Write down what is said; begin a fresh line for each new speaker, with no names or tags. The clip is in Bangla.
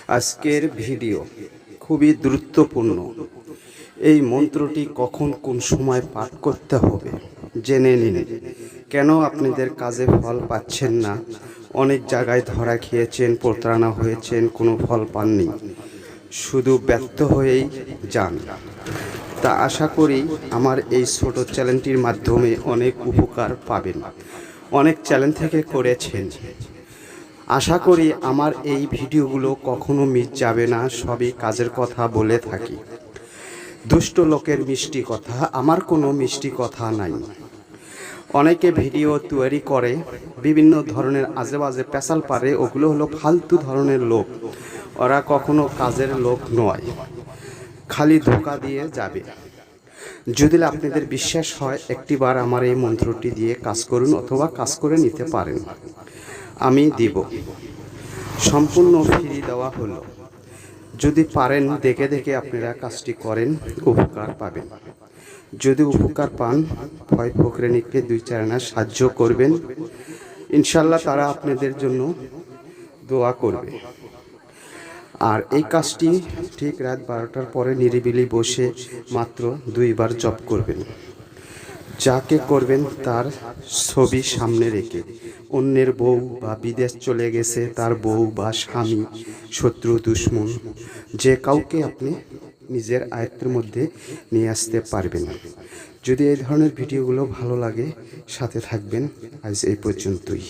আজকের ভিডিও খুবই গুরুত্বপূর্ণ। এই মন্ত্রটি কখন কোন সময় পাঠ করতে হবে জেনে নিন। কেন আপনাদের কাজে ফল পাচ্ছেন না? অনেক জায়গায় ধরা খেয়েছেন, প্রতারণা হয়েছেন, কোনো ফল পাননি, শুধু ব্যর্থ হয়েই যান। তা আশা করি আমার এই ছোট চ্যানেলটির মাধ্যমে অনেক উপকার পাবেন। অনেক চ্যানেল থেকে করেছেন, আশা করি আমার এই ভিডিওগুলো কখনো মিস যাবে না। সবই কাজের কথা বলে থাকি। দুষ্ট লোকের মিষ্টি কথা, আমার কোনো মিষ্টি কথা নাই। অনেকে ভিডিও তৈরি করে, বিভিন্ন ধরনের আজে বাজে পেশাল পারে, ওগুলো হলো ফালতু ধরনের লোক। ওরা কখনো কাজের লোক নয়, খালি ধোঁকা দিয়ে যাবে। যদি আপনাদের বিশ্বাস হয়, একটিবার আমার এই মন্ত্রটি দিয়ে কাজ করুন, অথবা কাজ করে নিতে পারেন। আমি দিব, সম্পূর্ণ ফ্রি দেওয়া হলো। যদি পারেন দেখে দেখে আপনারা কাজটি করেন, উপকার পাবেন। যদি উপকার পান, ভয় ফকরেনিকে 2-4 আনা সাহায্য করবেন, ইনশাল্লাহ তারা আপনাদের জন্য দোয়া করবে। আর এই কাজটি ঠিক রাত 12টার পরে নিরিবিলি বসে মাত্র 2 বার জপ করবেন। যাকে করবেন তার ছবি সামনে রেখে, অন্যের বউ বা বিদেশ চলে গেছে তার বউ বা স্বামী, শত্রু দুশ্মন, যে কাউকে আপনি নিজের আয়ত্তের মধ্যে নিয়ে আসতে পারবেন। যদি এই ধরনের ভিডিওগুলো ভালো লাগে, সাথে থাকবেন। আজ এই পর্যন্তই।